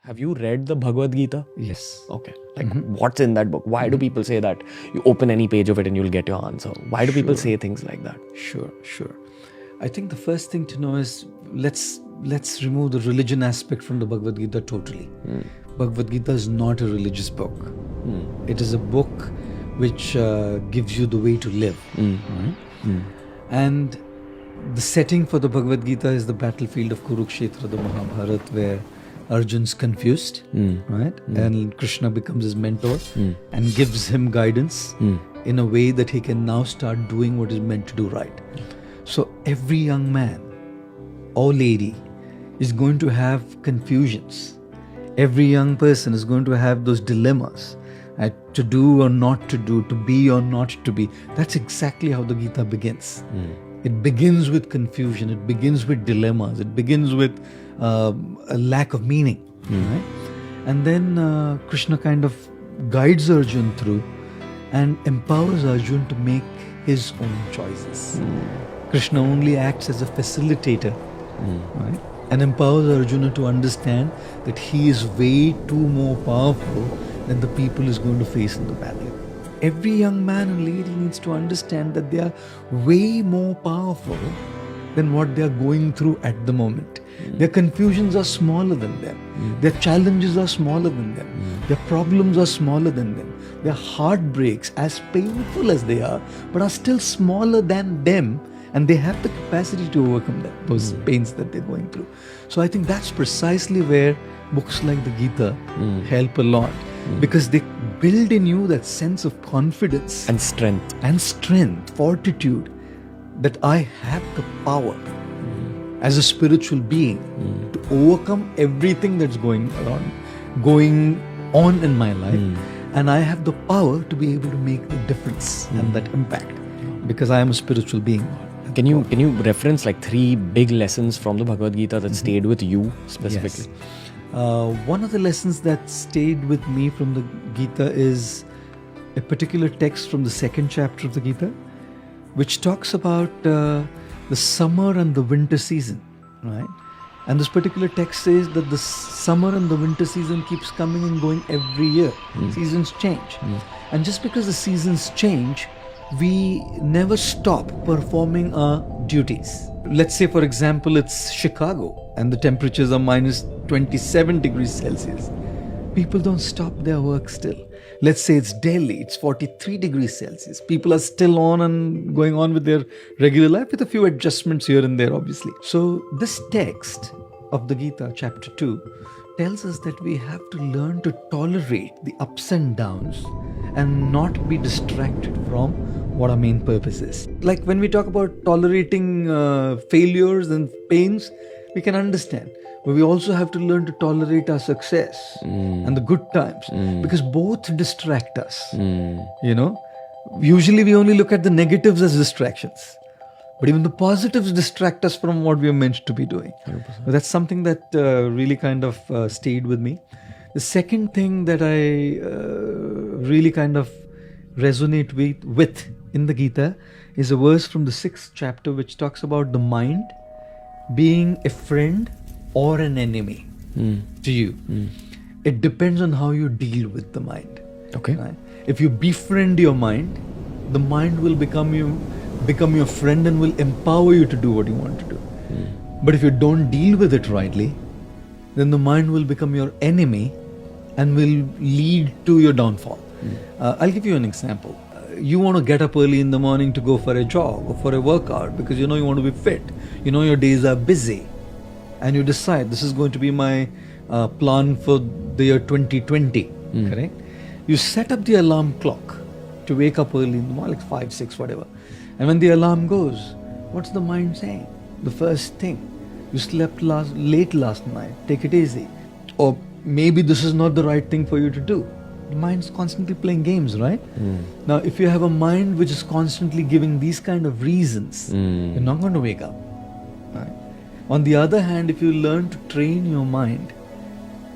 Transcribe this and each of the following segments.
Have you read the Bhagavad Gita? Yes. Okay. Like, what's in that book? Why do people say that you open any page of it and you'll get your answer? Why do people say things like that? Sure. I think the first thing to know is let's remove the religion aspect from the Bhagavad Gita totally. Bhagavad Gita is not a religious book. It is a book which gives you the way to live. Right? And the setting for the Bhagavad Gita is the battlefield of Kurukshetra, the Mahabharata, where Arjun's confused, right? And Krishna becomes his mentor and gives him guidance in a way that he can now start doing what is meant to do right. So every young man or lady is going to have confusions. Every young person is going to have those dilemmas, to do or not to do, to be or not to be. That's exactly how the Gita begins. It begins with confusion. It begins with dilemmas. It begins with a lack of meaning. Right? And then Krishna kind of guides Arjun through and empowers Arjun to make his own choices. Krishna only acts as a facilitator, right? And empowers Arjuna to understand that he is way too more powerful than the people he's going to face in the battle. Every young man and lady needs to understand that they are way more powerful than what they are going through at the moment. Their confusions are smaller than them. Their challenges are smaller than them. Their problems are smaller than them. Their heartbreaks, as painful as they are, but are still smaller than them, and they have the capacity to overcome those pains that they're going through. So I think that's precisely where books like the Gita help a lot, because they build in you that sense of confidence And strength. fortitude, that I have the power as a spiritual being to overcome everything that's going on in my life, and I have the power to be able to make the difference and that impact, because I am a spiritual being. Can you reference like 3 big lessons from the Bhagavad Gita that stayed with you specifically? Yes. One of the lessons that stayed with me from the Gita is a particular text from the 2nd chapter of the Gita, which talks about the summer and the winter season, right? And this particular text says that the summer and the winter season keeps coming and going every year. Seasons change. And just because the seasons change, we never stop performing our duties. Let's say, for example, it's Chicago and the temperatures are minus 27 degrees Celsius. People don't stop their work still. Let's say it's Delhi, it's 43 degrees Celsius. People are still on and going on with their regular life with a few adjustments here and there, obviously. So this text of the Gita, chapter 2, tells us that we have to learn to tolerate the ups and downs and not be distracted from what our main purpose is. Like when we talk about tolerating failures and pains, we can understand. But we also have to learn to tolerate our success and the good times, because both distract us. You know, usually we only look at the negatives as distractions, but even the positives distract us from what we are meant to be doing. But that's something that really kind of stayed with me. The second thing that I really kind of resonate with in the Gita is a verse from the 6th chapter, which talks about the mind being a friend or an enemy to you. It depends on how you deal with the mind. Okay. Right? If you befriend your mind, the mind will become your friend and will empower you to do what you want to do. But if you don't deal with it rightly, then the mind will become your enemy and will lead to your downfall. I'll give you an example. You want to get up early in the morning to go for a jog or for a workout because you know you want to be fit. You know your days are busy. And you decide this is going to be my plan for the year 2020, correct? You set up the alarm clock to wake up early in the morning, like 5, 6, whatever. And when the alarm goes, what's the mind saying? The first thing, you slept late last night, take it easy. Or maybe this is not the right thing for you to do. The mind's constantly playing games, right? Now, if you have a mind which is constantly giving these kind of reasons, you're not going to wake up, right? On the other hand, if you learn to train your mind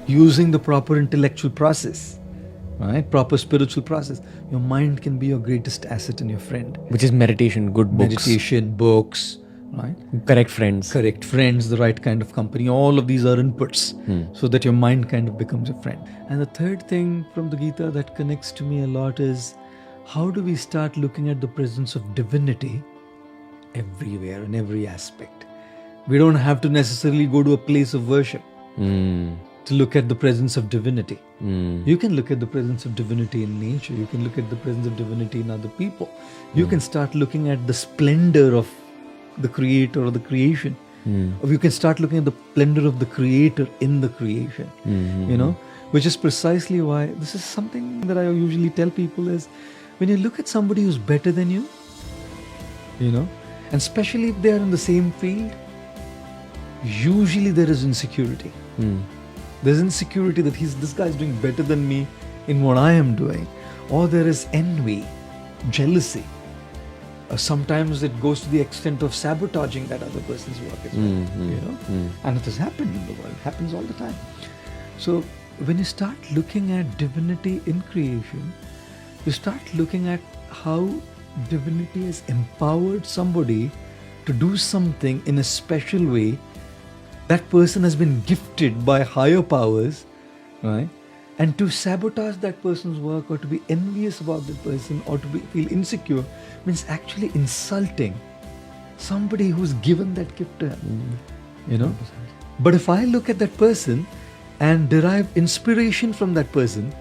using the proper intellectual process, right, proper spiritual process, your mind can be your greatest asset and your friend. Which is meditation, good books. Meditation, books, right? Correct friends. Correct friends, the right kind of company. All of these are inputs so that your mind kind of becomes a friend. And the third thing from the Gita that connects to me a lot is how do we start looking at the presence of divinity everywhere in every aspect? We don't have to necessarily go to a place of worship to look at the presence of divinity. You can look at the presence of divinity in nature. You can look at the presence of divinity in other people. You can start looking at the splendor of the creator or the creation. Or you can start looking at the splendor of the creator in the creation. You know, which is precisely why this is something that I usually tell people is when you look at somebody who's better than you, you know, and especially if they are in the same field, usually there is insecurity. There's insecurity that this guy is doing better than me in what I am doing. Or there is envy, jealousy. Sometimes it goes to the extent of sabotaging that other person's work as well. You know? And it has happened in the world. It happens all the time. So when you start looking at divinity in creation, you start looking at how divinity has empowered somebody to do something in a special way. That person has been gifted by higher powers, right? And to sabotage that person's work or to be envious about that person or to feel insecure means actually insulting somebody who's given that gift to him, you know? But if I look at that person and derive inspiration from that person,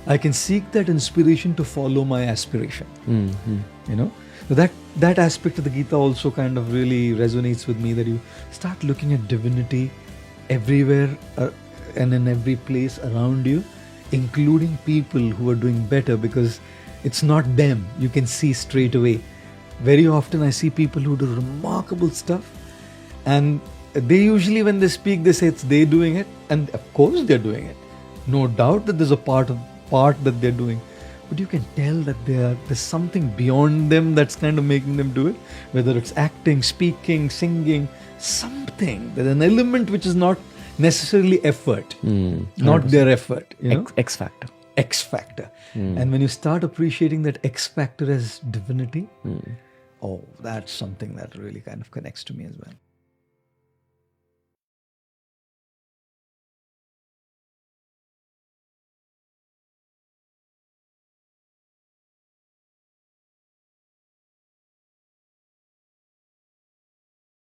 I can seek that inspiration to follow my aspiration, you know? So that aspect of the Gita also kind of really resonates with me, that you start looking at divinity everywhere and in every place around you, including people who are doing better, because it's not them. You can see straight away. Very often I see people who do remarkable stuff, and they usually, when they speak, they say it's they doing it, and of course they're doing it. No doubt that there's a part that they're doing. But you can tell that there's something beyond them that's kind of making them do it. Whether it's acting, speaking, singing, something. There's an element which is not necessarily effort, not their effort. You know? X factor. X factor. And when you start appreciating that X factor as divinity, oh, that's something that really kind of connects to me as well.